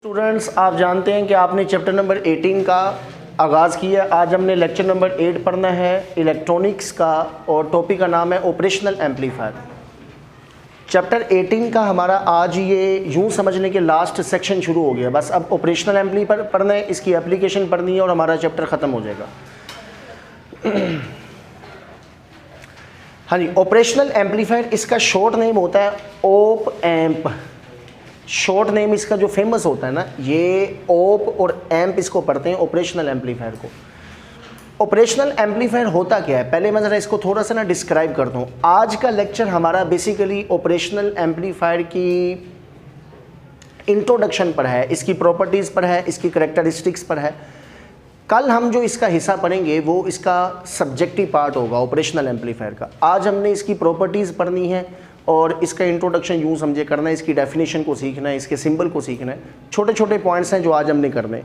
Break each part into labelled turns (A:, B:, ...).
A: Students, आप जानते हैं कि आपने चैप्टर नंबर 18 का आगाज़ किया। आज हमने लेक्चर नंबर 8 पढ़ना है इलेक्ट्रॉनिक्स का, और टॉपिक का नाम है ऑपरेशनल एम्पलीफायर। चैप्टर 18 का हमारा आज ये यूँ समझने के लास्ट सेक्शन शुरू हो गया। बस अब ऑपरेशनल एम्पलीफायर पढ़ना है, इसकी एप्लीकेशन पढ़नी है और हमारा चैप्टर ख़त्म हो जाएगा। हाँ जी, ऑपरेशनल एम्पलीफायर इसका शॉर्ट नेम होता है ओप एम्प। शॉर्ट नेम इसका जो फेमस होता है ना, ये ओप और एम्प इसको पढ़ते हैं ऑपरेशनल एम्पलीफायर को। ऑपरेशनल एम्पलीफायर होता क्या है, पहले मैं ज़रा इसको थोड़ा सा ना डिस्क्राइब करता हूँ। आज का लेक्चर हमारा बेसिकली ऑपरेशनल एम्पलीफायर की इंट्रोडक्शन पर है, इसकी प्रॉपर्टीज़ पर है, इसकी करेक्टरिस्टिक्स पर है। कल हम जो इसका हिस्सा पढ़ेंगे वो इसका सब्जेक्टिव पार्ट होगा ऑपरेशनल एम्पलीफायर का। आज हमने इसकी प्रॉपर्टीज़ पढ़नी है और इसका इंट्रोडक्शन यूँ समझे करना है, इसकी डेफिनेशन को सीखना है, इसके सिंबल को सीखना है। छोटे छोटे पॉइंट्स हैं जो आज हमने करने।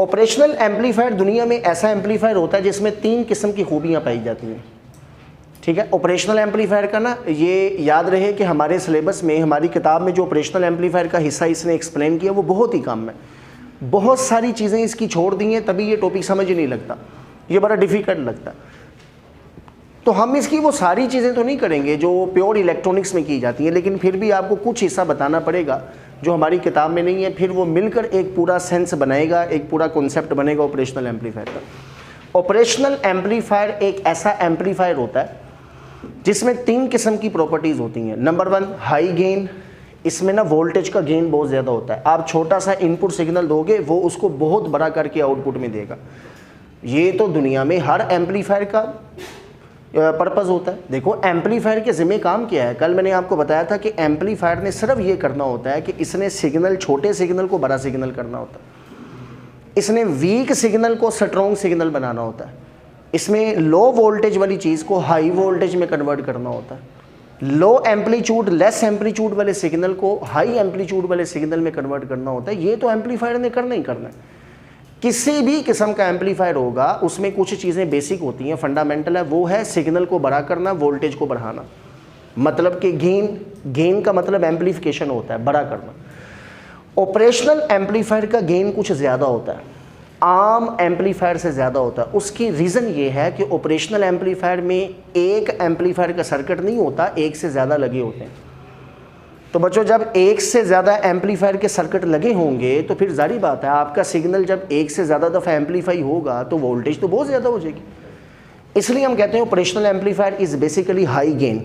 A: ऑपरेशनल एम्पलीफायर दुनिया में ऐसा एम्पलीफायर होता है जिसमें 3 किस्म की खूबियाँ पाई जाती हैं। ठीक है, ऑपरेशनल एम्पलीफायर का ना ये याद रहे कि हमारे सिलेबस में, हमारी किताब में जो ऑपरेशनल एम्पलीफायर का हिस्सा इसने एक्सप्लेन किया वो बहुत ही कम है। बहुत सारी चीज़ें इसकी छोड़ दी हैं, तभी ये टॉपिक समझ ही नहीं लगता, ये बड़ा डिफ़िकल्ट लगता। तो हम इसकी वो सारी चीज़ें तो नहीं करेंगे जो प्योर इलेक्ट्रॉनिक्स में की जाती हैं, लेकिन फिर भी आपको कुछ हिस्सा बताना पड़ेगा जो हमारी किताब में नहीं है। फिर वो मिलकर एक पूरा सेंस बनाएगा, एक पूरा कॉन्सेप्ट बनेगा ऑपरेशनल एम्पलीफायर का। ऑपरेशनल एम्पलीफायर एक ऐसा एम्पलीफायर होता है जिसमें 3 किस्म की प्रॉपर्टीज़ होती हैं। Number 1 high gain. इसमें ना वोल्टेज का गेन बहुत ज़्यादा होता है। आप छोटा सा इनपुट सिग्नल दोगे, वो उसको बहुत बड़ा करके आउटपुट में देगा। ये तो दुनिया में हर एम्पलीफायर का पर्पज़ होता है। देखो, एम्पलीफायर के ज़िम्मे काम क्या है। कल मैंने आपको बताया था कि एम्पलीफायर ने सिर्फ ये करना होता है कि इसने सिग्नल, छोटे सिग्नल को बड़ा सिग्नल करना होता है। इसने वीक सिग्नल को स्ट्रॉन्ग सिग्नल बनाना होता है। इसमें लो वोल्टेज वाली चीज़ को हाई वोल्टेज में कन्वर्ट करना होता है। लो एम्पलीट्यूड, लेस एम्पलीट्यूड वाले सिग्नल को हाई एम्पलीट्यूड वाले सिग्नल में कन्वर्ट करना होता है। ये तो एम्पलीफायर ने करना ही करना है। किसी भी किस्म का एम्पलीफायर होगा उसमें कुछ चीज़ें बेसिक होती हैं, फंडामेंटल है। वो है सिग्नल को बड़ा करना, वोल्टेज को बढ़ाना। मतलब कि गेन का मतलब एम्पलीफिकेशन होता है, बड़ा करना। ऑपरेशनल एम्पलीफायर का गेन कुछ ज़्यादा होता है, आम एम्पलीफायर से ज़्यादा होता है। उसकी रीज़न ये है कि ऑपरेशनल एम्पलीफायर में एक एम्पलीफायर का सर्किट नहीं होता, एक से ज़्यादा लगे होते हैं। तो बच्चों, जब एक से ज़्यादा एम्पलीफायर के सर्किट लगे होंगे तो फिर जारी बात है, आपका सिग्नल जब एक से ज़्यादा दफ़ा एम्पलीफाई होगा तो वोल्टेज तो बहुत ज़्यादा हो जाएगी। इसलिए हम कहते हैं operational amplifier is basically high gain.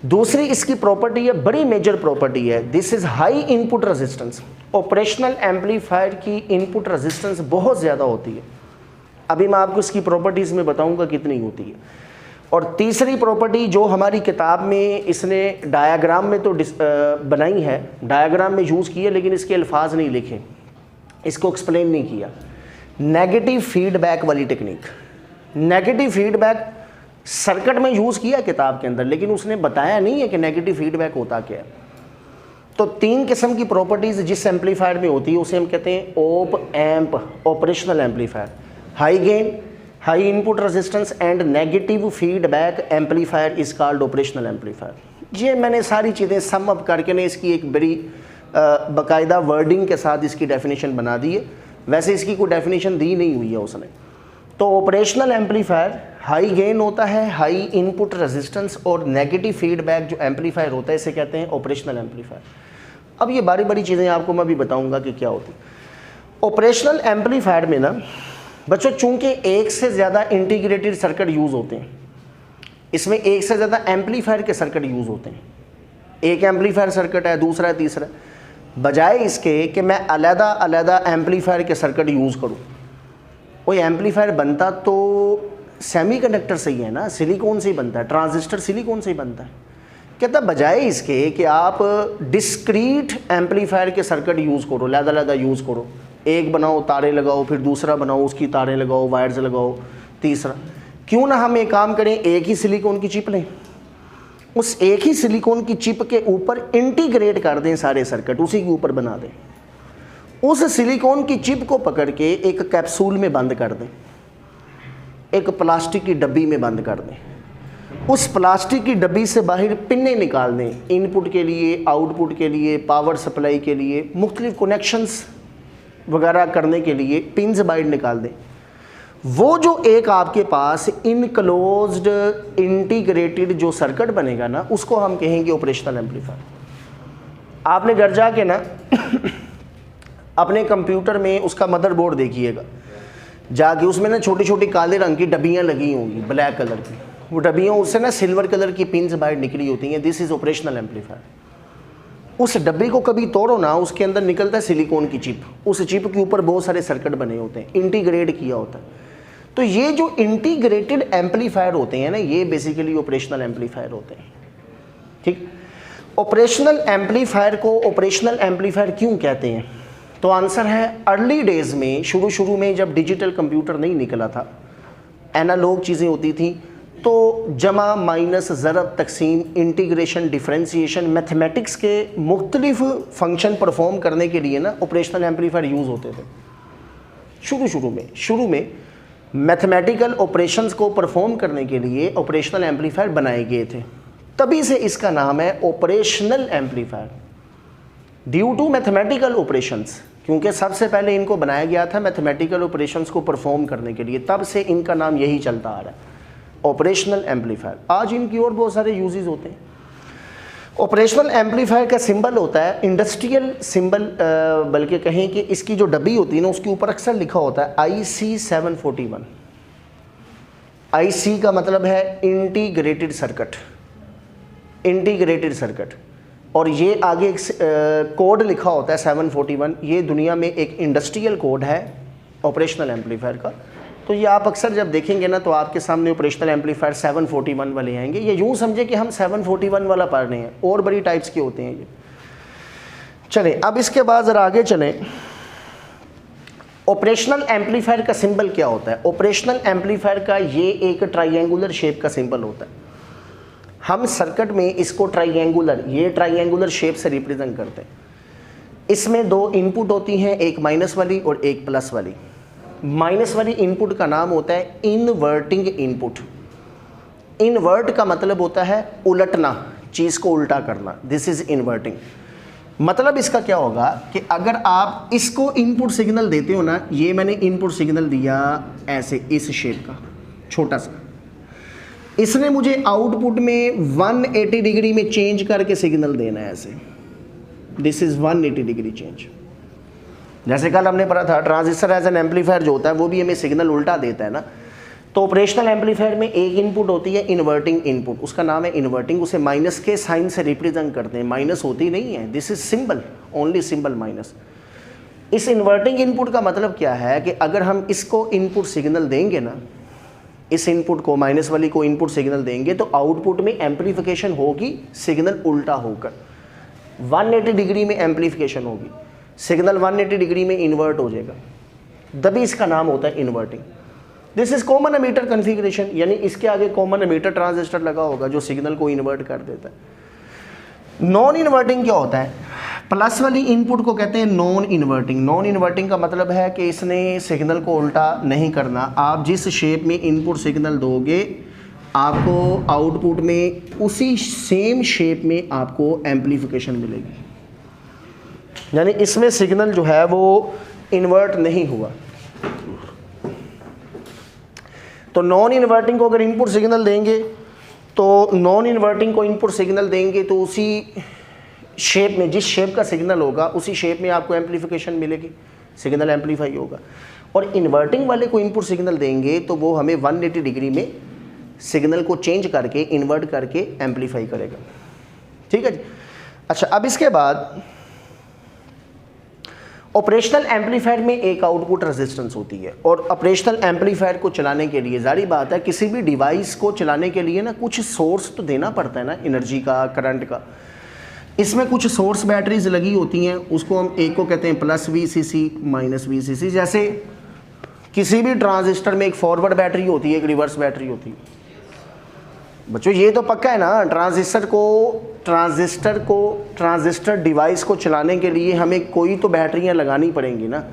A: दूसरी इसकी प्रॉपर्टी है, बड़ी मेजर प्रॉपर्टी है, this is high input resistance. Operational amplifier की इनपुट रेजिस्टेंस बहुत ज़्यादा होती है। अभी मैं आपको इसकी प्रॉपर्टीज़ में बताऊँगा कितनी होती है। और तीसरी प्रॉपर्टी जो हमारी किताब में इसने डायग्राम में तो बनाई है, डायग्राम में यूज़ की है, लेकिन इसके अल्फाज नहीं लिखे, इसको एक्सप्लेन नहीं किया, नेगेटिव फीडबैक वाली टेक्निक। नेगेटिव फीडबैक सर्किट में यूज़ किया किताब के अंदर, लेकिन उसने बताया नहीं है कि नेगेटिव फीडबैक होता क्या है। तो 3 किस्म की प्रॉपर्टीज़ जिस एम्पलीफायर में होती है उसे हम कहते हैं op amp, operational amplifier. High gain, high input resistance and negative feedback amplifier is called operational amplifier. ये मैंने सारी चीज़ें सम अप करके ने इसकी एक बड़ी बाकायदा वर्डिंग के साथ इसकी डेफिनेशन बना दी है। वैसे इसकी कोई डेफिनेशन दी नहीं हुई है उसने। तो ऑपरेशनल एम्पलीफायर हाई गेन होता है, हाई इनपुट रेजिस्टेंस और नेगेटिव फीडबैक जो एम्पलीफायर होता है इसे कहते हैं ऑपरेशनल एम्पलीफायर। अब ये बारी बारी चीज़ें आपको मैं भी बताऊँगा कि क्या होती है ऑपरेशनल एम्पलीफायर में ना। बच्चों, चूंकि एक से ज़्यादा इंटीग्रेटेड सर्किट यूज़ होते हैं, इसमें एक से ज़्यादा एम्पलीफायर के सर्किट यूज़ होते हैं। एक एम्पलीफायर सर्किट है, दूसरा है, तीसरा। बजाय इसके कि मैं अलग अलग एम्पलीफायर के सर्किट यूज़ करूँ, कोई एम्पलीफायर बनता तो सेमीकंडक्टर से ही है ना, सिलिकॉन से ही बनता है, ट्रांजिस्टर सिलिकॉन से ही बनता है। कहता बजाय इसके कि आप डिस्क्रीट एम्पलीफायर के सर्किट यूज़ करो, अलग यूज़ करो, एक बनाओ, तारे लगाओ, फिर दूसरा बनाओ, उसकी तारें लगाओ, वायर्स लगाओ, तीसरा, क्यों ना हम एक काम करें, एक ही सिलिकॉन की चिप लें, उस एक ही सिलिकॉन की चिप के ऊपर इंटीग्रेट कर दें सारे सर्किट, उसी के ऊपर बना दें। उस सिलिकॉन की चिप को पकड़ के एक कैप्सूल में बंद कर दें, एक प्लास्टिक की डब्बी में बंद कर दें। उस प्लास्टिक की डब्बी से बाहर पिन्ने निकाल दें, इनपुट के लिए, आउटपुट के लिए, पावर सप्लाई के लिए, मुख्तलिफ कनेक्शंस वगैरह करने के लिए पिन्स बाहर निकाल दें। वो जो एक आपके पास इनक्लोज्ड इंटीग्रेटेड जो सर्किट बनेगा ना, उसको हम कहेंगे ऑपरेशनल एम्पलीफायर। आपने घर जाके ना अपने कंप्यूटर में उसका मदरबोर्ड देखिएगा जाके, उसमें ना छोटी छोटी काले रंग की डब्बियाँ लगी होंगी, ब्लैक कलर की। वो डब्बियों उससे ना सिल्वर कलर की पिन्स बाहर निकली होती हैं। This is operational amplifier. उस डब्बी को कभी तोड़ो ना, उसके अंदर निकलता है सिलिकॉन की चिप। उस चिप के ऊपर बहुत सारे सर्किट बने होते हैं, इंटीग्रेट किया होता है। तो ये जो इंटीग्रेटेड एम्पलीफायर होते हैं ना, ये बेसिकली ऑपरेशनल एम्पलीफायर होते हैं। ठीक, ऑपरेशनल एम्पलीफायर को ऑपरेशनल एम्पलीफायर क्यों कहते हैं? तो आंसर है, अर्ली डेज में, शुरू में जब डिजिटल कंप्यूटर नहीं निकला था, एनालॉग चीज़ें होती थी, तो जमा, माइनस, ज़रब, तकसीम, इंटीग्रेशन, डिफरेंशिएशन, मैथमेटिक्स के मुख्तलिफ फंक्शन परफॉर्म करने के लिए ना ऑपरेशनल एम्पलीफायर यूज़ होते थे। शुरू में मैथमेटिकल ऑपरेशंस को परफॉर्म करने के लिए ऑपरेशनल एम्पलीफायर बनाए गए थे। तभी से इसका नाम है operational amplifier, due to mathematical operations, क्योंकि सबसे पहले इनको बनाया गया था मैथमेटिकल ऑपरेशंस को परफॉर्म करने के लिए। तब से इनका नाम यही चलता आ रहा है, ऑपरेशनल एम्पलीफायर। आज इनकी और बहुत सारे यूजेस होते हैं। ऑपरेशनल एम्पलीफायर का सिंबल होता है इंडस्ट्रियल सिंबल, बल्कि कहें कि इसकी जो डब्बी होती है ना, उसके ऊपर अक्सर लिखा होता है IC 741। IC का मतलब है इंटीग्रेटेड सर्किट, इंटीग्रेटेड सर्किट। और ये आगे एक कोड लिखा होता है 741। ये दुनिया में एक इंडस्ट्रियल कोड है ऑपरेशनल एम्पलीफायर का। तो ये आप अक्सर जब देखेंगे ना, तो आपके सामने ऑपरेशनल एम्पलीफायर 741 वाले आएंगे। ये यूँ समझे कि हम 741 वाला पढ़ रहे हैं, और बड़ी टाइप्स के होते हैं ये। चलें, अब इसके बाद ज़रा आगे चलें। ऑपरेशनल एम्पलीफायर का सिंबल क्या होता है? ऑपरेशनल एम्पलीफायर का ये एक ट्राइंगुलर शेप का सिंबल होता है। हम सर्किट में इसको ट्राइंगुलर, ये ट्राइंगुलर शेप से रिप्रेजेंट करते हैं। इसमें दो इनपुट होती हैं, एक माइनस वाली और एक प्लस वाली। माइनस वाली इनपुट का नाम होता है इनवर्टिंग इनपुट। इनवर्ट का मतलब होता है उलटना, चीज़ को उल्टा करना। This is inverting. मतलब इसका क्या होगा कि अगर आप इसको इनपुट सिग्नल देते हो ना, ये मैंने इनपुट सिग्नल दिया ऐसे इस शेप का छोटा सा, इसने मुझे आउटपुट में 180 डिग्री में चेंज करके सिग्नल देना है ऐसे। This is 180 degree change. जैसे कल हमने पढ़ा था, ट्रांजिस्टर एज एन एम्पलीफायर जो होता है वो भी हमें सिग्नल उल्टा देता है ना। तो ऑपरेशनल एम्पलीफायर में एक इनपुट होती है इन्वर्टिंग इनपुट, उसका नाम है इन्वर्टिंग। उसे माइनस के साइन से रिप्रेजेंट करते हैं, माइनस होती नहीं है। This is symbol, only symbol minus. इस इन्वर्टिंग इनपुट का मतलब क्या है कि अगर हम इसको इनपुट सिग्नल देंगे ना, इस इनपुट को, माइनस वाली को इनपुट सिग्नल देंगे, तो आउटपुट में एम्पलीफिकेशन होगी, सिग्नल उल्टा होकर 180 डिग्री में एम्पलीफिकेशन होगी, सिग्नल 180 डिग्री में इन्वर्ट हो जाएगा। तभी इसका नाम होता है inverting. This is common ammeter configuration, यानी इसके आगे कॉमन एमीटर ट्रांजिस्टर लगा होगा जो सिग्नल को इन्वर्ट कर देता है। नॉन इन्वर्टिंग क्या होता है? प्लस वाली इनपुट को कहते हैं नॉन इन्वर्टिंग। नॉन इन्वर्टिंग का मतलब है कि इसने सिग्नल को उल्टा नहीं करना। आप जिस शेप में इनपुट सिग्नल दोगे, आपको आउटपुट में उसी सेम शेप में आपको एम्पलीफिकेशन मिलेगी, यानी इसमें सिग्नल जो है वो इन्वर्ट नहीं हुआ। तो नॉन इन्वर्टिंग को अगर इनपुट सिग्नल देंगे, तो नॉन इन्वर्टिंग को इनपुट सिग्नल देंगे तो उसी शेप में, जिस शेप का सिग्नल होगा उसी शेप में आपको एम्पलीफिकेशन मिलेगी, सिग्नल एम्पलीफाई होगा। और इन्वर्टिंग वाले को इनपुट सिग्नल देंगे तो वो हमें 180 डिग्री में सिग्नल को चेंज करके, इन्वर्ट करके एम्पलीफाई करेगा। ठीक है जी। अच्छा, अब इसके बाद ऑपरेशनल एम्पलीफायर में एक आउटपुट रेजिस्टेंस होती है। और ऑपरेशनल एम्पलीफायर को चलाने के लिए, जारी बात है, किसी भी डिवाइस को चलाने के लिए ना कुछ सोर्स तो देना पड़ता है ना, एनर्जी का, करंट का। इसमें कुछ सोर्स बैटरीज लगी होती हैं, उसको हम एक को कहते हैं प्लस VCC, माइनस VCC। जैसे किसी भी ट्रांजिस्टर में एक फॉरवर्ड बैटरी होती है, एक रिवर्स बैटरी होती है। बच्चों ये तो पक्का है ना, ट्रांजिस्टर डिवाइस को चलाने के लिए हमें कोई तो बैटरियां लगानी पड़ेंगी ना।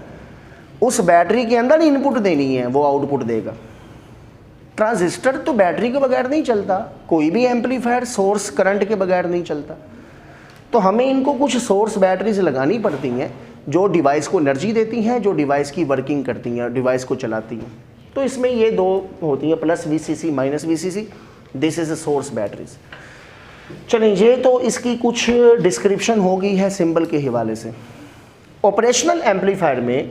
A: उस बैटरी के अंदर इनपुट देनी है, वो आउटपुट देगा। ट्रांजिस्टर तो बैटरी के बगैर नहीं चलता, कोई भी एम्पलीफायर सोर्स करंट के बगैर नहीं चलता। तो हमें इनको कुछ सोर्स बैटरीज लगानी पड़ती हैं जो डिवाइस को एनर्जी देती हैं, जो डिवाइस की वर्किंग करती हैं, डिवाइस को चलाती हैं। तो इसमें ये दो होती हैं, plus VCC minus VCC, this is a source batteries. चलिए, ये तो इसकी कुछ डिस्क्रिप्शन हो गई है सिंबल के हवाले से। ऑपरेशनल एम्पलीफायर में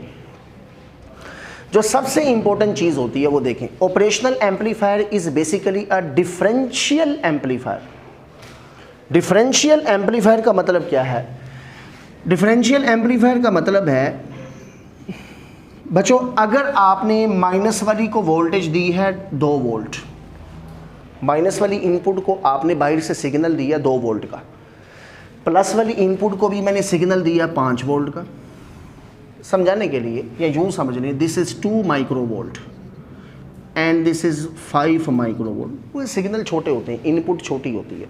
A: जो सबसे इंपॉर्टेंट चीज़ होती है वो देखें। Operational amplifier is basically a differential amplifier. Differential amplifier का मतलब क्या है? डिफरेंशियल एम्पलीफायर का मतलब है बच्चों, अगर आपने माइनस वाली को वोल्टेज दी है 2 वोल्ट, माइनस वाली इनपुट को आपने बाहर से सिग्नल दिया 2 वोल्ट का, प्लस वाली इनपुट को भी मैंने सिग्नल दिया 5 वोल्ट का। समझाने के लिए या यूँ समझ लें, this is 2 micro volt and this is 5 micro volt. वो सिग्नल छोटे होते हैं, इनपुट छोटी होती है,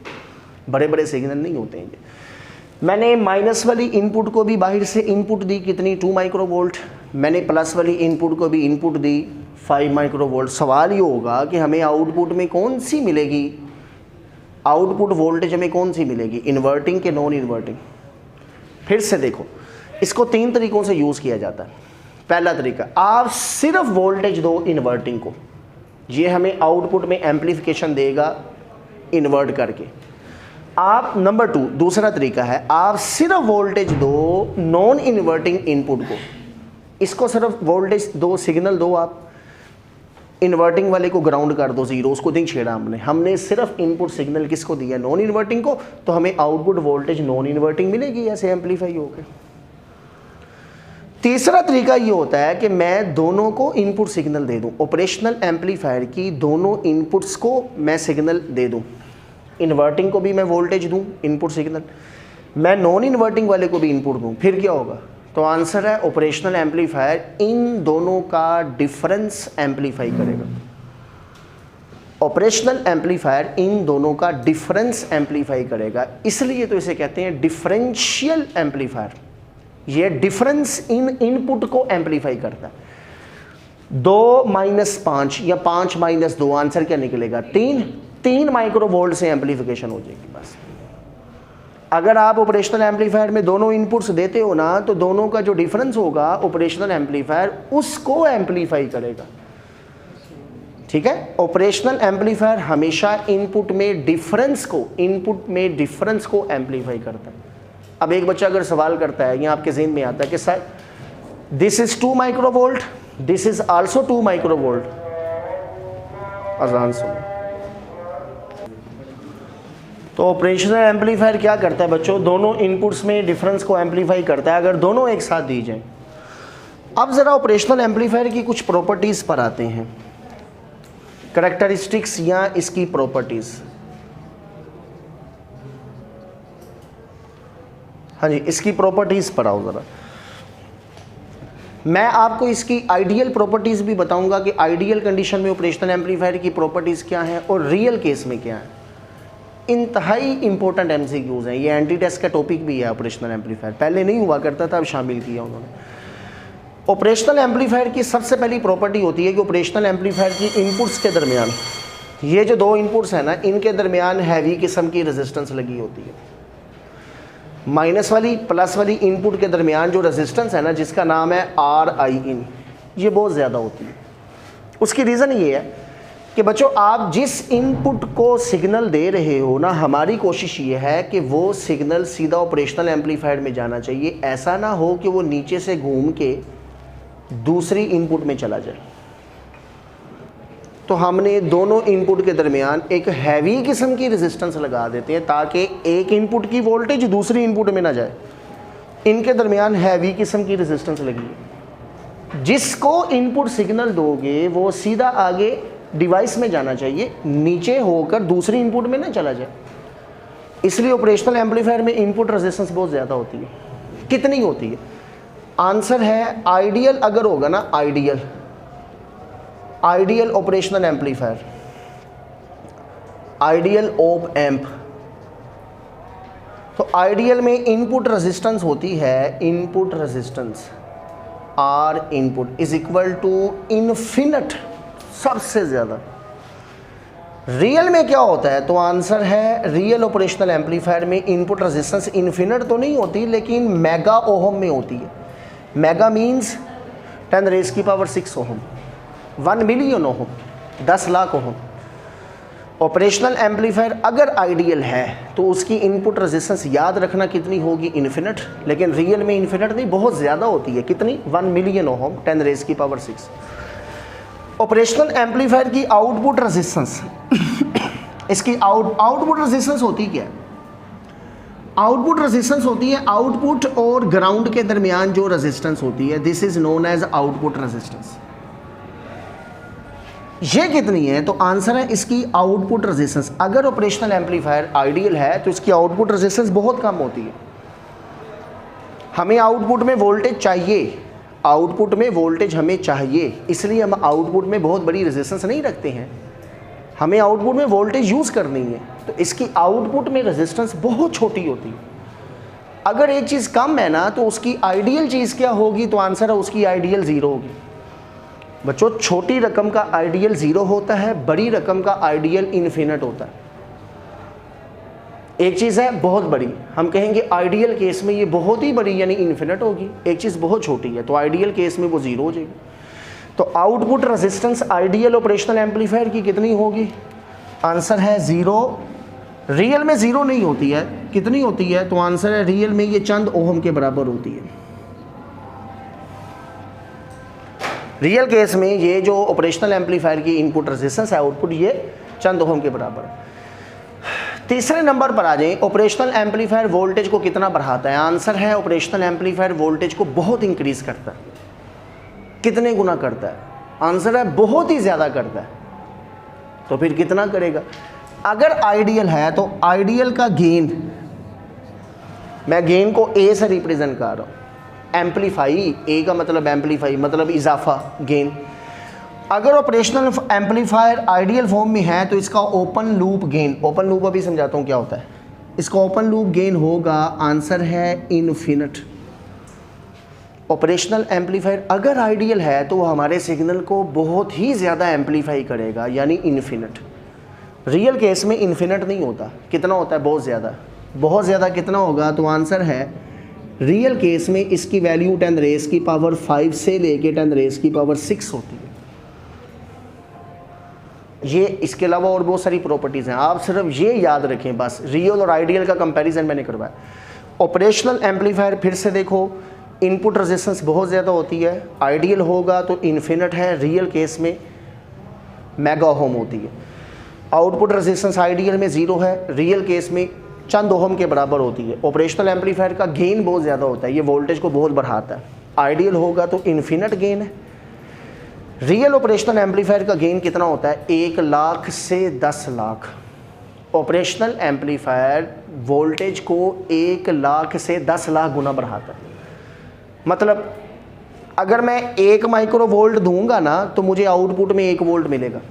A: बड़े बड़े सिग्नल नहीं होते हैं। मैंने माइनस वाली इनपुट को भी बाहर से इनपुट दी कितनी, 2 माइक्रो वोल्ट। मैंने प्लस वाली इनपुट को भी इनपुट दी 5 माइक्रो वोल्ट। सवाल ये होगा कि हमें आउटपुट में कौन सी मिलेगी, आउटपुट वोल्टेज हमें कौन सी मिलेगी, इन्वर्टिंग के नॉन इन्वर्टिंग? फिर से देखो, इसको 3 तरीक़ों से यूज़ किया जाता है। पहला तरीका, आप सिर्फ वोल्टेज दो इन्वर्टिंग को, ये हमें आउटपुट में एम्पलीफिकेशन देगा इन्वर्ट करके। आप नंबर 2, दूसरा तरीका है, आप सिर्फ वोल्टेज दो नॉन इन्वर्टिंग इनपुट को, इसको सिर्फ वोल्टेज दो, सिग्नल दो, आप इन्वर्टिंग वाले को ग्राउंड कर दो 0, उसको नहीं छेड़ा हमने सिर्फ इनपुट सिग्नल किसको दिया, नॉन इन्वर्टिंग को, तो हमें आउटपुट वोल्टेज नॉन इन्वर्टिंग मिलेगी, ऐसे एम्पलीफाई होकर। तीसरा तरीका ये होता है कि मैं दोनों को इनपुट सिग्नल दे दूं, ऑपरेशनल एम्पलीफायर की दोनों इनपुट्स को मैं सिग्नल दे दूं, इन्वर्टिंग को भी मैं वोल्टेज दूं इनपुट सिग्नल, मैं नॉन इन्वर्टिंग वाले को भी इनपुट दूं, फिर क्या होगा? तो आंसर है ऑपरेशनल एम्पलीफायर इन दोनों का डिफरेंस एम्पलीफाई करेगा। ऑपरेशनल एम्पलीफायर इन दोनों का डिफरेंस एम्पलीफाई करेगा, इसलिए तो इसे कहते हैं डिफरेंशियल एम्पलीफायर। ये डिफरेंस इन इनपुट को एम्पलीफाई करता है। 2 - 5 या 5 - 2, आंसर क्या निकलेगा? 3 माइक्रो वोल्ट से एम्पलीफिकेशन हो जाएगी बस। अगर आप ऑपरेशनल एम्पलीफायर में दोनों इनपुट्स देते हो ना, तो दोनों का जो डिफरेंस होगा ऑपरेशनल एम्पलीफायर उसको एम्पलीफाई करेगा। ठीक है, ऑपरेशनल एम्पलीफायर हमेशा इनपुट में डिफरेंस को एम्पलीफाई करता है। अब एक बच्चा अगर सवाल करता है, या आपके ज़हन में आता है कि sir this is 2 micro volt, this is also 2 micro volt, आसान सुनो। तो ऑपरेशनल एम्पलीफायर क्या करता है बच्चों? दोनों इनपुट्स में डिफरेंस को एम्पलीफाई करता है, अगर दोनों एक साथ दी जाए। अब ज़रा ऑपरेशनल एम्पलीफायर की कुछ प्रॉपर्टीज़ पर आते हैं, करैक्टरिस्टिक्स या इसकी प्रॉपर्टीज़। हाँ जी, इसकी प्रॉपर्टीज़ पर आओ ज़रा। मैं आपको इसकी आइडियल प्रॉपर्टीज़ भी बताऊंगा कि आइडियल कंडीशन में ऑपरेशनल एम्पलीफायर की प्रॉपर्टीज़ क्या हैं और रियल केस में क्या है। इंतहाई इंपॉर्टेंट MCQs हैं, ये एंटी टेस्ट का टॉपिक भी है। ऑपरेशनल एम्पलीफायर पहले नहीं हुआ करता था, अब शामिल किया उन्होंने। ऑपरेशनल एम्पलीफायर की सबसे पहली प्रॉपर्टी होती है कि ऑपरेशनल एम्पलीफायर की इनपुट्स के दरमियान, ये जो 2 इनपुट्स हैं ना, इनके दरमियान हैवी किस्म की रेजिस्टेंस लगी होती है। माइनस वाली प्लस वाली इनपुट के दरमियान जो रेजिस्टेंस है ना, जिसका नाम है RIN, ये बहुत ज़्यादा होती है। उसकी रीज़न ये है कि बच्चों, आप जिस इनपुट को सिग्नल दे रहे हो ना, हमारी कोशिश ये है कि वो सिग्नल सीधा ऑपरेशनल एम्पलीफायर में जाना चाहिए। ऐसा ना हो कि वो नीचे से घूम के दूसरी इनपुट में चला जाए। तो हमने दोनों इनपुट के दरमियान एक हैवी किस्म की रेजिस्टेंस लगा देते हैं, ताकि एक इनपुट की वोल्टेज दूसरी इनपुट में ना जाए। इनके दरमियान हैवी किस्म की रेजिस्टेंस लगी है। जिसको इनपुट सिग्नल दोगे वो सीधा आगे डिवाइस में जाना चाहिए, नीचे होकर दूसरी इनपुट में ना चला जाए। इसलिए ऑपरेशनल एम्पलीफायर में इनपुट रेजिस्टेंस बहुत ज़्यादा होती है। कितनी होती है? आंसर है आइडियल अगर होगा ना, ideal operational amplifier, ideal op amp, तो आइडियल में इनपुट रेजिस्टेंस होती है, input resistance R input is equal to infinite, सबसे ज़्यादा रियल में क्या होता है? तो आंसर है रियल ऑपरेशनल एम्पलीफायर में इनपुट रेजिस्टेंस इन्फिनिट तो नहीं होती, लेकिन मेगा ओहम में होती है। Mega means 10⁻⁶ ohm, 1 million ohm, 10 lakh ohm. Operational amplifier अगर आइडियल है तो उसकी इनपुट रेजिस्टेंस याद रखना कितनी होगी? इन्फिनिट। लेकिन रियल में इन्फिनिट नहीं, बहुत ज़्यादा होती है। कितनी? 1 मिलियन ओहम, 10⁻⁶। ऑपरेशनल एम्पलीफायर की आउटपुट रेजिस्टेंस इसकी आउटपुट रेजिस्टेंस होती क्या है? आउटपुट रेजिस्टेंस होती है आउटपुट और ग्राउंड के दरमियान जो रेजिस्टेंस होती है, this is known as output resistance. ये कितनी है? तो आंसर है इसकी आउटपुट रेजिस्टेंस। अगर ऑपरेशनल एम्पलीफायर आइडियल है तो इसकी आउटपुट रेजिस्टेंस बहुत कम होती है। हमें आउटपुट में वोल्टेज चाहिए, आउटपुट में वोल्टेज हमें चाहिए, इसलिए हम आउटपुट में बहुत बड़ी रेजिस्टेंस नहीं रखते हैं। हमें आउटपुट में वोल्टेज यूज़ करनी है, तो इसकी आउटपुट में रेजिस्टेंस बहुत छोटी होती है। अगर एक चीज़ कम है ना, तो उसकी आइडियल चीज़ क्या होगी? तो आंसर है उसकी आइडियल ज़ीरो होगी। बच्चों, छोटी रकम का आइडियल ज़ीरो होता है, बड़ी रकम का आइडियल इन्फिनिट होता है। एक चीज़ है बहुत बड़ी, हम कहेंगे आइडियल केस में ये बहुत ही बड़ी यानी इन्फिनिट होगी। एक चीज़ बहुत छोटी है तो आइडियल केस में वो ज़ीरो हो जाएगी। तो output resistance ideal operational amplifier की कितनी होगी? आंसर है ज़ीरो। रियल में ज़ीरो नहीं होती है, कितनी होती है? तो आंसर है रियल में ये चंद ओहम के बराबर होती है। रियल केस में ये जो ऑपरेशनल एम्पलीफायर की इनपुट रेजिस्टेंस है, आउटपुट, ये चंद ओहम के बराबर। तीसरे नंबर पर आ जाए, ऑपरेशनल एम्पलीफायर वोल्टेज को कितना बढ़ाता है? आंसर है ऑपरेशनल एम्पलीफायर वोल्टेज को बहुत इंक्रीज करता है। कितने गुना करता है? आंसर है बहुत ही ज़्यादा करता है। तो फिर कितना करेगा? अगर आइडियल है तो आइडियल का गेन, मैं गेन को ए से रिप्रेजेंट कर रहा हूँ, एम्पलीफाई, ए का मतलब एम्पलीफाई मतलब इजाफा, गेन। अगर ऑपरेशनल एम्पलीफायर आइडियल फॉर्म में है तो इसका open loop gain, open loop अभी समझाता हूँ क्या होता है, इसका ओपन लूप गेन होगा, आंसर है इन्फिनिट। ऑपरेशनल एम्पलीफायर अगर आइडियल है तो वो हमारे सिग्नल को बहुत ही ज़्यादा एम्पलीफाई करेगा यानी इन्फिनिट। रियल केस में इन्फिनिट नहीं होता। कितना होता है? बहुत ज़्यादा। बहुत ज़्यादा कितना होगा? तो आंसर है रियल केस में इसकी वैल्यू 10⁻⁵ से लेके 10⁻⁶ होती है। ये इसके अलावा और बहुत सारी प्रॉपर्टीज़ हैं, आप सिर्फ ये याद रखें बस। रियल और आइडियल का कंपैरिजन मैंने करवाया। ऑपरेशनल एम्पलीफायर फिर से देखो, इनपुट रेजिस्टेंस बहुत ज़्यादा होती है, आइडियल होगा तो इन्फिनिट है, रियल केस में मेगा ओहम होती है। आउटपुट रेजिस्टेंस आइडियल में ज़ीरो है, रियल केस में चंद ओहम के बराबर होती है। ऑपरेशनल एम्पलीफायर का गेन बहुत ज़्यादा होता है, ये वोल्टेज को बहुत बढ़ाता है। आइडियल होगा तो इन्फिनिट गेन है। रियल ऑपरेशनल एम्पलीफायर का गेन कितना होता है? 1 लाख से 10 लाख। ऑपरेशनल एम्पलीफायर वोल्टेज को 1 लाख से 10 लाख गुना बढ़ाता है। मतलब अगर मैं 1 माइक्रो वोल्ट दूंगा ना तो मुझे आउटपुट में 1 वोल्ट मिलेगा।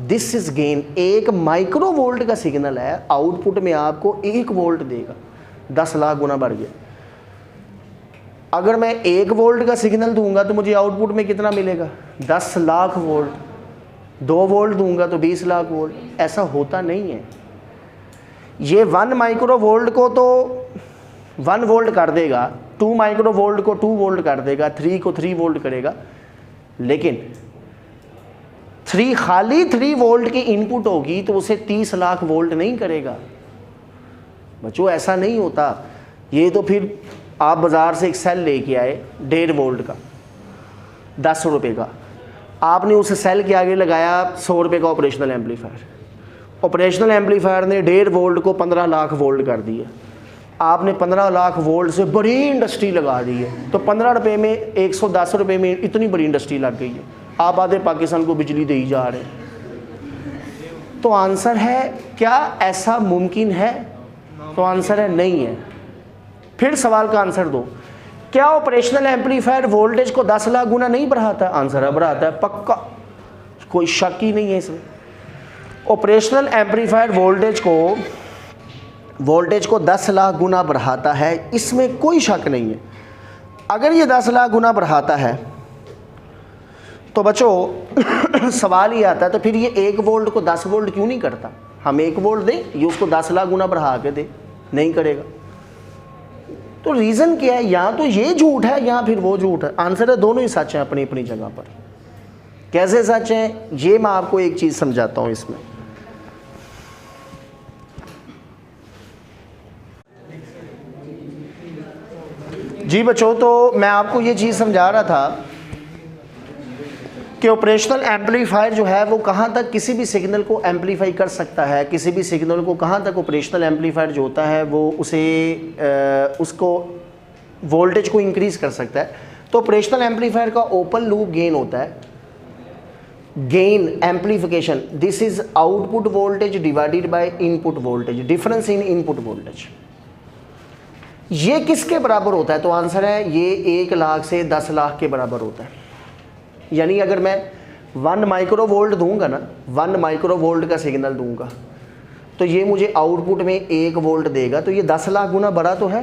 A: This is gain. 1 micro volt का सिग्नल है, आउटपुट में आपको 1 वोल्ट देगा, 10 लाख गुना बढ़ गया। अगर मैं 1 वोल्ट का सिग्नल दूंगा तो मुझे आउटपुट में कितना मिलेगा? 10 लाख वोल्ट। 2 वोल्ट दूंगा तो 20 लाख वोल्ट। ऐसा होता नहीं है। ये 1 माइक्रो वोल्ट को तो 1 वोल्ट कर देगा, 2 माइक्रो वोल्ट को 2 वोल्ट कर देगा, 3 को 3 वोल्ट करेगा, लेकिन 3 वोल्ट की इनपुट होगी तो उसे 30 लाख वोल्ट नहीं करेगा। बच्चों ऐसा नहीं होता। ये तो फिर आप बाज़ार से एक सेल लेके आए 1.5 वोल्ट का 10 रुपये का, आपने उस सेल के आगे लगाया 100 रुपये का ऑपरेशनल एम्पलीफायर। ऑपरेशनल एम्पलीफायर ने 1.5 वोल्ट को 15 लाख वोल्ट कर दिया। आपने 15 लाख वोल्ट से बड़ी इंडस्ट्री लगा दी है, तो 15 रुपये में 110 रुपये में इतनी बड़ी इंडस्ट्री लग गई है, आप आधे पाकिस्तान को बिजली दे ही जा रहे हैं। तो आंसर है क्या ऐसा मुमकिन है? तो आंसर है नहीं है। फिर सवाल का आंसर दो, क्या ऑपरेशनल एम्पलीफायर वोल्टेज को 10 लाख गुना नहीं बढ़ाता? आंसर है बढ़ाता है, पक्का, कोई शक ही नहीं है इसमें। ऑपरेशनल एम्पलीफायर वोल्टेज को 10 लाख गुना बढ़ाता है, इसमें कोई शक नहीं है। अगर ये 10 लाख गुना बढ़ाता है तो बच्चों सवाल ये आता है तो फिर ये 1 वोल्ट को 10 वोल्ट क्यों नहीं करता? हम 1 वोल्ट दें, ये उसको 10 लाख गुना बढ़ा के दे, नहीं करेगा। तो रीज़न क्या है? या तो ये झूठ है या फिर वो झूठ है। आंसर है दोनों ही सच हैं अपनी अपनी जगह पर। कैसे सच हैं ये मैं आपको एक चीज़ समझाता हूँ इसमें। जी बच्चों, तो मैं आपको ये चीज़ समझा रहा था कि ऑपरेशनल एम्पलीफायर जो है वो कहाँ तक किसी भी सिग्नल को एम्पलीफाई कर सकता है, किसी भी सिग्नल को कहाँ तक ऑपरेशनल एम्पलीफायर जो होता है वो उसको वोल्टेज को इंक्रीज़ कर सकता है। तो ऑपरेशनल एम्पलीफायर का ओपन लूप गेन होता है, gain amplification, this is output voltage divided by input voltage, difference in input voltage. ये किसके बराबर होता है? तो आंसर है ये 1 लाख से 10 लाख के बराबर होता है। यानी अगर मैं 1 माइक्रो वोल्ट दूंगा ना, 1 माइक्रो वोल्ट का सिग्नल दूंगा तो ये मुझे आउटपुट में 1 वोल्ट देगा, तो ये 10 लाख गुना बड़ा तो है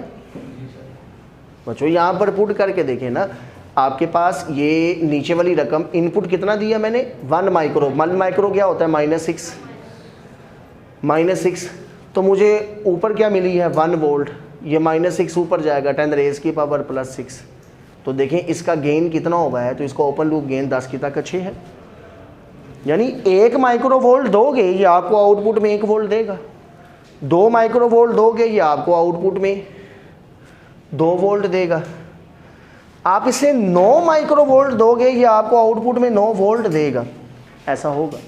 A: बच्चों। यहाँ पर पुट करके देखें ना, आपके पास ये नीचे वाली रकम इनपुट कितना दिया मैंने? 1 माइक्रो। 1 माइक्रो क्या होता है? -6, तो मुझे ऊपर क्या मिली है? 1 वोल्ट। ये -6 ऊपर जाएगा 10 रेज़ की पावर +6। तो देखें इसका गेन कितना हो गया है? तो इसका ओपन लूप गेन 10 की ताकत 6 है। यानी 1 माइक्रो वोल्ट दोगे ये आपको आउटपुट में 1 वोल्ट देगा, 2 माइक्रो वोल्ट दोगे ये आपको आउटपुट में 2 वोल्ट देगा, आप इसे 9 माइक्रो वोल्ट दोगे ये आपको आउटपुट में 9 वोल्ट देगा। ऐसा होगा।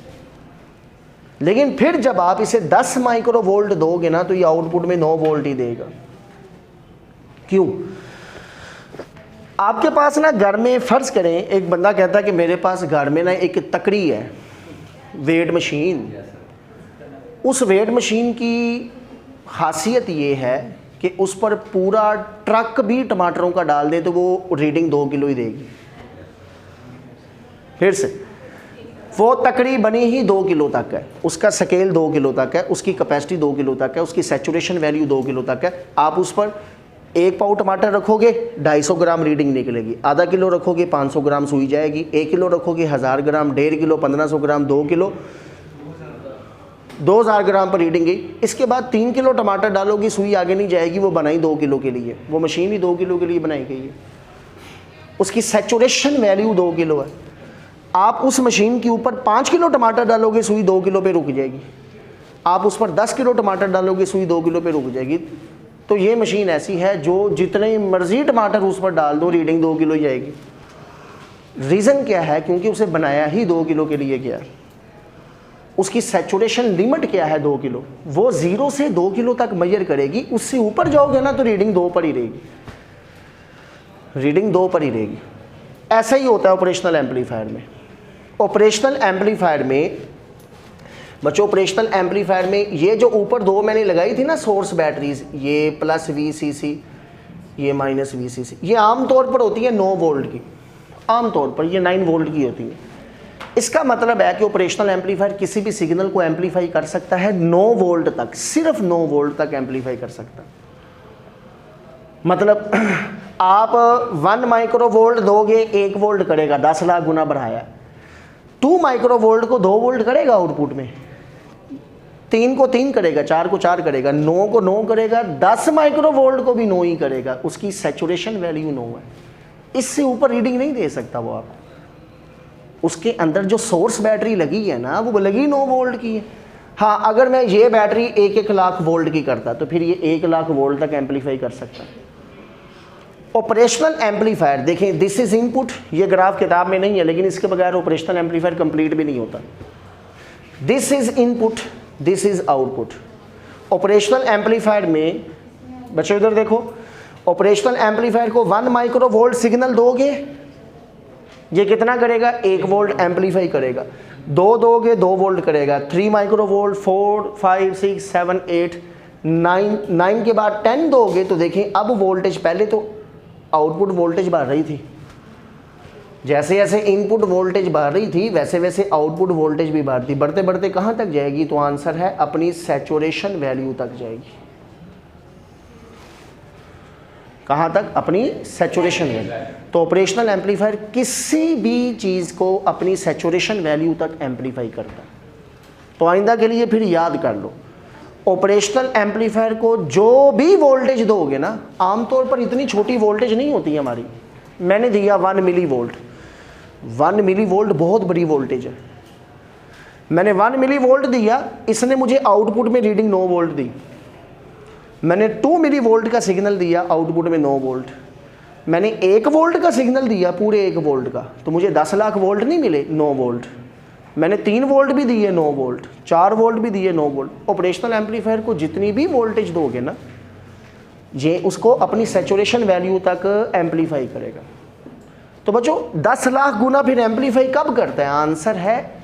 A: लेकिन फिर जब आप इसे 10 माइक्रो वोल्ट दोगे ना तो ये आउटपुट में 9 वोल्ट ही देगा। क्यों? आपके पास ना घर में फ़र्ज़ करें एक बंदा कहता है कि मेरे पास घर में ना एक तकड़ी है, वेट मशीन। उस वेट मशीन की खासियत ये है कि उस पर पूरा ट्रक भी टमाटरों का डाल दे तो वो रीडिंग 2 किलो ही देगी। फिर से वो तकड़ी बनी ही 2 किलो तक है, उसका स्केल 2 किलो तक है, उसकी कैपेसिटी 2 किलो तक है, उसकी सैचुरेशन वैल्यू 2 किलो तक है। आप उस पर 1 पाव टमाटर रखोगे 250 ग्राम रीडिंग निकलेगी, आधा किलो रखोगे 500 ग्राम सुई जाएगी, 1 किलो रखोगे 1000 ग्राम, 1.5 किलो 1500 ग्राम, 2 किलो 2000 ग्राम पर रीडिंग गई। इसके बाद 3 किलो टमाटर डालोगी, सुई आगे नहीं जाएगी, वो बनाई 2 किलो के लिए, वो मशीन ही 2 किलो के लिए बनाई गई है, उसकी सैचुरेशन वैल्यू 2 किलो है। आप उस मशीन के ऊपर 5 किलो टमाटर डालोगे, सुई 2 किलो पे रुक जाएगी। आप उस पर 10 किलो टमाटर डालोगे, सुई 2 किलो पे रुक जाएगी। तो ये मशीन ऐसी है जो जितने मर्जी टमाटर उस पर डाल दो रीडिंग 2 किलो ही जाएगी। रीज़न क्या है? क्योंकि उसे बनाया ही 2 किलो के लिए गया। उसकी सैचुरेशन लिमिट क्या है? 2 किलो। वो 0 से 2 किलो तक मेजर करेगी, उससे ऊपर जाओगे ना तो रीडिंग 2 पर ही रहेगी, रीडिंग 2 पर ही रहेगी। ऐसा ही होता है ऑपरेशनल एम्पलीफायर में। ऑपरेशनल एम्पलीफायर में बच्चों, ऑपरेशनल एम्पलीफायर में ये जो ऊपर 2 मैंने लगाई थी ना सोर्स बैटरीज, ये +VCC ये -VCC, ये आमतौर पर होती है 9 वोल्ट की, आमतौर पर ये 9 वोल्ट की होती है। इसका मतलब है कि ऑपरेशनल एम्पलीफायर किसी भी सिग्नल को एम्पलीफाई कर सकता है 9 वोल्ट तक, सिर्फ 9 वोल्ट तक एम्पलीफाई कर सकता है। मतलब आप 1 माइक्रो वोल्ट दोगे 1 वोल्ट करेगा, 10 लाख गुना बढ़ाया। 2 माइक्रो वोल्ट को 2 वोल्ट करेगा आउटपुट में, 3 को 3 करेगा, 4 को 4 करेगा, 9 को 9 करेगा, 10 माइक्रो वोल्ट को भी 9 ही करेगा। उसकी सैचुरेशन वैल्यू 9 है, इससे ऊपर रीडिंग नहीं दे सकता वो आपको। उसके अंदर जो सोर्स बैटरी लगी है ना, वो लगी 9 वोल्ट की है। हाँ, अगर मैं ये बैटरी 1-1 लाख वोल्ट की करता तो फिर ये 1 लाख वोल्ट तक एम्पलीफाई कर सकता है। ऑपरेशनल एम्पलीफायर देखें, दिस इज इनपुट, ये ग्राफ किताब में नहीं है लेकिन इसके बगैर ऑपरेशनल एम्पलीफायर कंप्लीट भी नहीं होता। This is input, this is output. Operational amplifier में बच्चों इधर देखो, ऑपरेशनल एम्पलीफायर को 1 माइक्रो वोल्ट सिग्नल दोगे, ये कितना करेगा? 1 वोल्ट एम्पलीफाई करेगा। 2 दोगे 2 वोल्ट करेगा। 3 माइक्रो वोल्ट, 4, 5, 6, 7, 8, 9 के बाद 10 दोगे तो देखें अब वोल्टेज, पहले तो आउटपुट वोल्टेज बढ़ रही थी, जैसे जैसे इनपुट वोल्टेज बढ़ रही थी वैसे वैसे आउटपुट वोल्टेज भी बढ़ती, बढ़ते बढ़ते कहाँ तक जाएगी? तो आंसर है अपनी सैचुरेशन वैल्यू तक जाएगी। कहाँ तक? अपनी सैचुरेशन वैल्यू। तो ऑपरेशनल एम्पलीफायर किसी भी चीज़ को अपनी सैचुरेशन वैल्यू तक एम्पलीफाई करता है। तो आइंदा के लिए फिर याद कर लो, ऑपरेशनल एम्पलीफायर को जो भी वोल्टेज दोगे ना, आमतौर पर इतनी छोटी वोल्टेज नहीं होती है हमारी। मैंने दिया 1 मिली वोल्ट, 1 मिली वोल्ट बहुत बड़ी वोल्टेज है। मैंने 1 मिली वोल्ट दिया, इसने मुझे आउटपुट में रीडिंग 9 वोल्ट दी। मैंने 2 मिली वोल्ट का सिग्नल दिया, आउटपुट में 9 वोल्ट। मैंने 1 वोल्ट का सिग्नल दिया, पूरे 1 वोल्ट का, तो मुझे 10 लाख वोल्ट नहीं मिले, 9 वोल्ट। मैंने 3 वोल्ट भी दिए 9 वोल्ट, 4 वोल्ट भी दिए 9 वोल्ट। ऑपरेशनल एम्पलीफायर को जितनी भी वोल्टेज दोगे ना, ये उसको अपनी सैचुरेशन वैल्यू तक एम्पलीफाई करेगा। तो बच्चों 10 लाख गुना फिर एम्पलीफाई कब करता है? आंसर है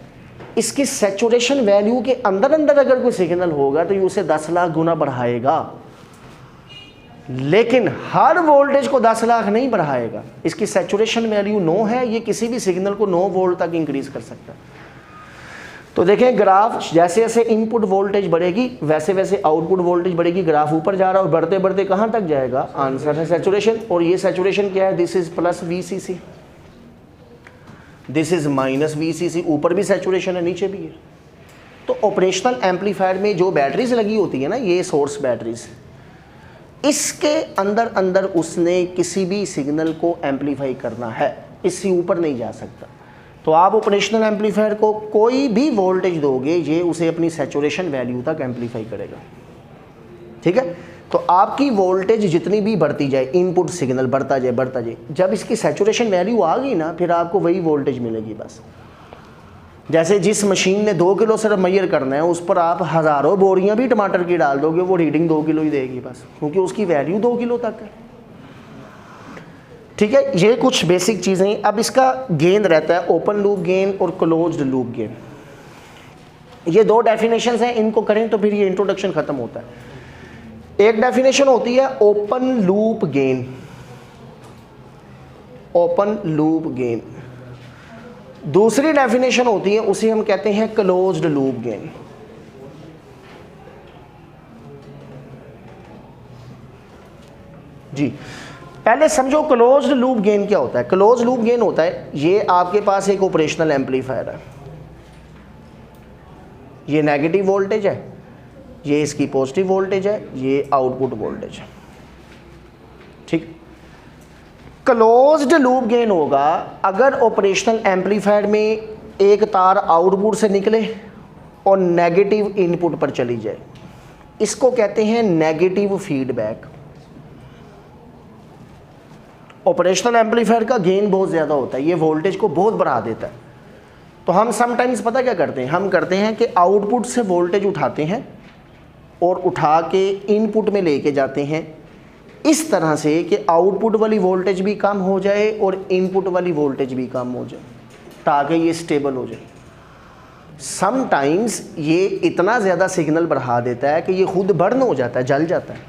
A: इसकी सैचुरेशन वैल्यू के अंदर अंदर अगर कोई सिग्नल होगा तो ये उसे 10 लाख गुना बढ़ाएगा, लेकिन हर वोल्टेज को 10 लाख नहीं बढ़ाएगा। इसकी सैचुरेशन वैल्यू 9 है, ये किसी भी सिग्नल को 9 वोल्ट तक इंक्रीज कर सकता है। तो देखें ग्राफ, जैसे जैसे इनपुट वोल्टेज बढ़ेगी वैसे वैसे आउटपुट वोल्टेज बढ़ेगी। ग्राफ ऊपर जा रहा है और बढ़ते बढ़ते कहाँ तक जाएगा? आंसर है सैचुरेशन। और ये सैचुरेशन क्या है? This is plus VCC, this is minus VCC। ऊपर भी सैचुरेशन है, नीचे भी है। तो ऑपरेशनल एम्पलीफायर में जो बैटरीज लगी होती है ना, ये सोर्स बैटरीज, इसके अंदर अंदर उसने किसी भी सिग्नल को एम्पलीफाई करना है, इससे ऊपर नहीं जा सकता। तो आप ऑपरेशनल एम्पलीफायर को कोई भी वोल्टेज दोगे, ये उसे अपनी सैचुरेशन वैल्यू तक एम्पलीफाई करेगा। ठीक है? तो आपकी वोल्टेज जितनी भी बढ़ती जाए, इनपुट सिग्नल बढ़ता जाए, जब इसकी सैचुरेशन वैल्यू आ गई ना, फिर आपको वही वोल्टेज मिलेगी बस। जैसे जिस मशीन ने 2 किलो सिर्फ मैयर करना है, उस पर आप हज़ारों बोरियां भी टमाटर की डाल दोगे, वो रीडिंग 2 किलो ही देगी बस, क्योंकि उसकी वैल्यू 2 किलो तक है। ठीक है? ये कुछ बेसिक चीज़ें। अब इसका गेन रहता है ओपन लूप गेन और क्लोज्ड लूप गेन। ये 2 डेफिनेशंस हैं, इनको करें तो फिर ये इंट्रोडक्शन ख़त्म होता है। एक डेफिनेशन होती है open loop gain, open loop gain. दूसरी डेफिनेशन होती है, उसे हम कहते हैं क्लोज्ड लूप गेन। जी, पहले समझो क्लोज्ड लूप गेन क्या होता है। क्लोज्ड लूप गेन होता है, ये आपके पास एक ऑपरेशनल एम्पलीफायर है, ये नेगेटिव वोल्टेज है, ये इसकी पॉजिटिव वोल्टेज है, ये आउटपुट वोल्टेज है। ठीक? क्लोज्ड लूप गेन होगा अगर ऑपरेशनल एम्पलीफायर में एक तार आउटपुट से निकले और नेगेटिव इनपुट पर चली जाए। इसको कहते हैं नेगेटिव फीडबैक। ऑपरेशनल एम्पलीफायर का गेन बहुत ज़्यादा होता है, ये वोल्टेज को बहुत बढ़ा देता है। तो हम समटाइम्स पता क्या करते हैं, हम करते हैं कि आउटपुट से वोल्टेज उठाते हैं और उठा के इनपुट में लेके जाते हैं, इस तरह से कि आउटपुट वाली वोल्टेज भी कम हो जाए और इनपुट वाली वोल्टेज भी कम हो जाए, ताकि ये स्टेबल हो जाए। समटाइम्स ये इतना ज़्यादा सिग्नल बढ़ा देता है कि ये खुद बर्न हो जाता है, जल जाता है।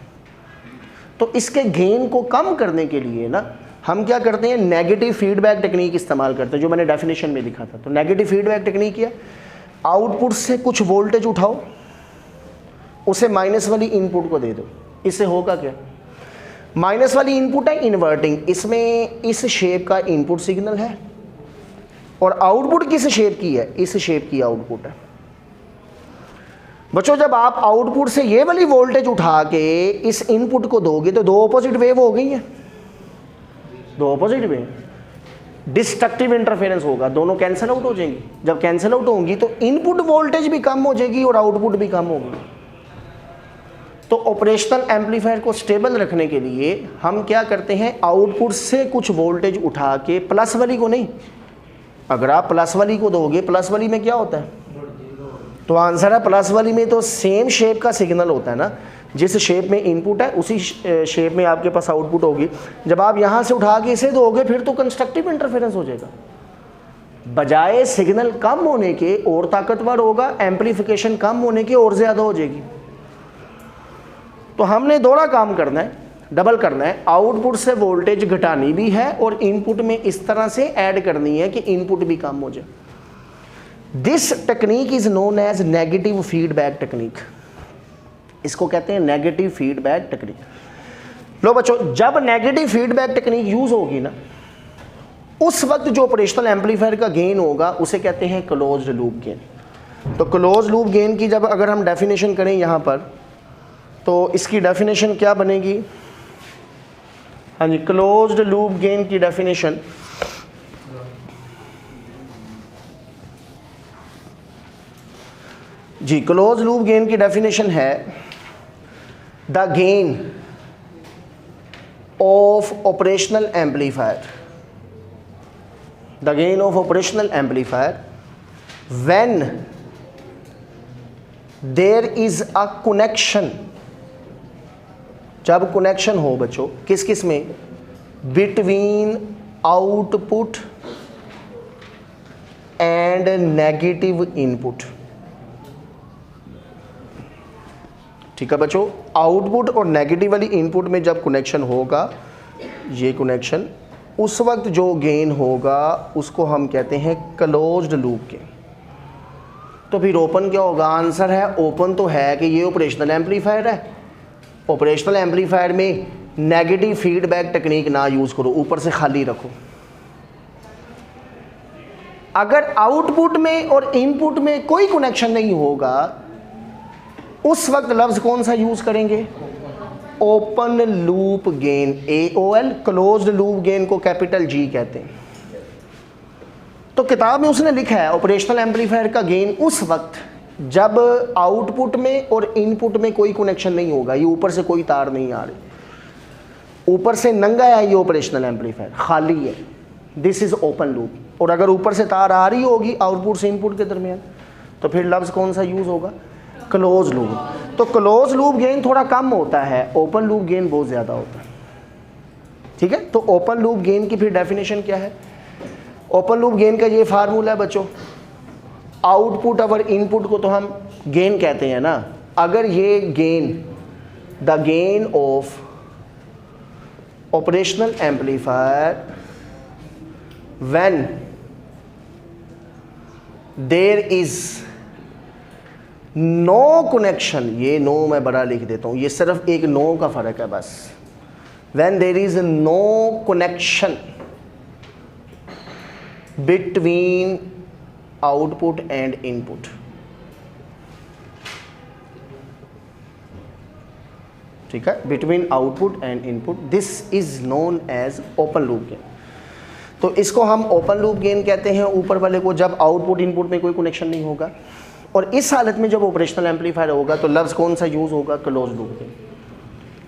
A: तो इसके गेन को कम करने के लिए ना हम क्या करते हैं, नेगेटिव फीडबैक टेक्निक इस्तेमाल करते हैं, जो मैंने डेफिनेशन में लिखा था। तो नेगेटिव फीडबैक टेक्निक क्या? आउटपुट से कुछ वोल्टेज उठाओ, उसे माइनस वाली इनपुट को दे दो। इससे होगा क्या? माइनस वाली इनपुट है इन्वर्टिंग, इसमें इस शेप का इनपुट सिग्नल है और आउटपुट किस शेप की है? इस शेप की आउटपुट है। बच्चों जब आप आउटपुट से ये वाली वोल्टेज उठा के इस इनपुट को दोगे तो 2 ऑपोजिट वेव हो गई हैं, 2 ऑपोजिट वेव, डिस्ट्रक्टिव इंटरफेरेंस होगा, दोनों कैंसिल आउट हो जाएंगी। जब कैंसिल आउट होंगी तो इनपुट वोल्टेज भी कम हो जाएगी और आउटपुट भी कम होगी। तो ऑपरेशनल एम्पलीफायर को स्टेबल रखने के लिए हम क्या करते हैं, आउटपुट से कुछ वोल्टेज उठा के, प्लस वाली को नहीं, अगर आप प्लस वाली को दोगे, प्लस वाली में क्या होता है? तो आंसर है प्लस वाली में तो सेम शेप का सिग्नल होता है ना, जिस शेप में इनपुट है उसी शेप में आपके पास आउटपुट होगी। जब आप यहाँ से उठा के इसे दोगे फिर तो कंस्ट्रक्टिव इंटरफेरेंस हो जाएगा, बजाय सिग्नल कम होने के और ताकतवर होगा, एम्पलीफिकेशन कम होने के और ज़्यादा हो जाएगी। तो हमने दोहरा काम करना है, डबल करना है, आउटपुट से वोल्टेज घटानी भी है और इनपुट में इस तरह से ऐड करनी है कि इनपुट भी कम हो जाए। This technique is known as negative feedback technique. इसको कहते हैं नेगेटिव फीडबैक टेक्निक। लो बच्चों, जब नेगेटिव फीडबैक टेक्निक यूज होगी ना, उस वक्त जो ऑपरेशनल एम्पलीफायर का गेन होगा उसे कहते हैं क्लोज्ड लूप गेन। तो क्लोज्ड लूप गेन की जब अगर हम डेफिनेशन करें यहाँ पर, तो इसकी डेफिनेशन क्या बनेगी? हाँ जी, क्लोज्ड लूप गेन की डेफिनेशन जी, क्लोज लूप गेन की डेफिनेशन है the gain of operational amplifier, the gain of operational amplifier when there is a connection, जब कनेक्शन हो बच्चों किस किस में, between output and negative input. ठीक है बच्चों, आउटपुट और नेगेटिव वाली इनपुट में जब कनेक्शन होगा, ये कनेक्शन, उस वक्त जो गेन होगा उसको हम कहते हैं क्लोज्ड लूप गेन। तो फिर ओपन क्या होगा? आंसर है ओपन तो है कि ये ऑपरेशनल एम्पलीफायर है। ऑपरेशनल एम्पलीफायर में नेगेटिव फीडबैक टेक्निक ना यूज करो, ऊपर से खाली रखो। अगर आउटपुट में और इनपुट में कोई कनेक्शन नहीं होगा, उस वक्त लफ्ज कौन सा यूज करेंगे? Open loop gain, AOL। Closed loop gain को कैपिटल G कहते हैं। तो किताब में उसने लिखा है ऑपरेशनल एम्पलीफायर का गेन उस वक्त जब आउटपुट में और इनपुट में कोई कनेक्शन नहीं होगा, ये ऊपर से कोई तार नहीं आ रही, ऊपर से नंगा है ये ऑपरेशनल एम्पलीफायर, खाली है, दिस इज ओपन लूप। और अगर ऊपर से तार आ रही होगी आउटपुट से इनपुट के दरमियान, तो फिर लफ्ज कौन सा यूज होगा? Close loop. तो क्लोज लूप गेन थोड़ा कम होता है, ओपन लूप गेन बहुत ज़्यादा होता है। ठीक है, तो ओपन लूप गेन की फिर डेफिनेशन क्या है? ओपन लूप गेन का ये फार्मूला है बच्चों, आउटपुट और इनपुट को तो हम गेन कहते हैं ना। अगर ये gain, the gain of operational amplifier when there is no connection, ये नो मैं बड़ा लिख देता हूँ, ये सिर्फ एक नो का फर्क है बस। When there is no connection between output and input, ठीक है, between output and input, this is known as open loop gain. तो इसको हम ओपन लूप गेन कहते हैं ऊपर वाले को, जब आउटपुट इनपुट में कोई कनेक्शन नहीं होगा। और इस हालत में जब ऑपरेशनल एम्पलीफायर होगा तो लफ्ज़ कौन सा यूज़ होगा? Close loop gain.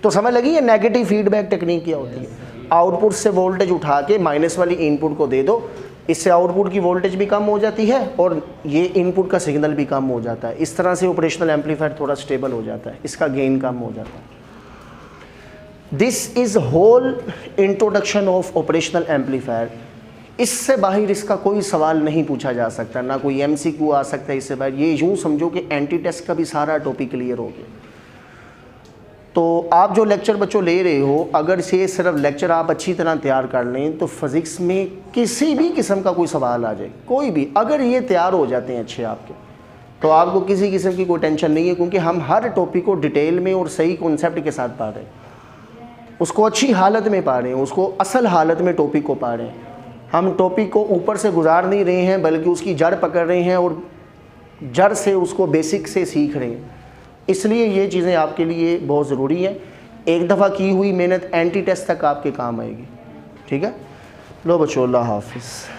A: तो समझ लगी है नेगेटिव फीडबैक टेक्निक क्या होती है? आउटपुट से वोल्टेज उठा के माइनस वाली इनपुट को दे दो, इससे आउटपुट की वोल्टेज भी कम हो जाती है और ये इनपुट का सिग्नल भी कम हो जाता है। इस तरह से ऑपरेशनल एम्पलीफायर थोड़ा स्टेबल हो जाता है, इसका गेन कम हो जाता है। This is whole introduction of operational amplifier. इससे बाहर इसका कोई सवाल नहीं पूछा जा सकता, ना कोई MCQ आ सकता है इससे बाहर। ये यूँ समझो कि एंटी टेस्ट का भी सारा टॉपिक क्लियर हो गया। तो आप जो लेक्चर बच्चों ले रहे हो, अगर से सिर्फ लेक्चर आप अच्छी तरह तैयार कर लें तो फिज़िक्स में किसी भी किस्म का कोई सवाल आ जाए, कोई भी, अगर ये तैयार हो जाते हैं अच्छे आपके, तो आपको किसी किस्म की कोई टेंशन नहीं है, क्योंकि हम हर टॉपिक को डिटेल में और सही कॉन्सेप्ट के साथ पढ़ रहे हैं, उसको अच्छी हालत में पढ़ रहे हैं, उसको असल हालत में टॉपिक को पढ़ रहे हैं। हम टॉपिक को ऊपर से गुजार नहीं रहे हैं, बल्कि उसकी जड़ पकड़ रहे हैं और जड़ से उसको बेसिक से सीख रहे हैं। इसलिए ये चीज़ें आपके लिए बहुत ज़रूरी हैं। एक दफ़ा की हुई मेहनत एंटी टेस्ट तक आपके काम आएगी। ठीक है, लो बच्चों, अल्लाह हाफिज़।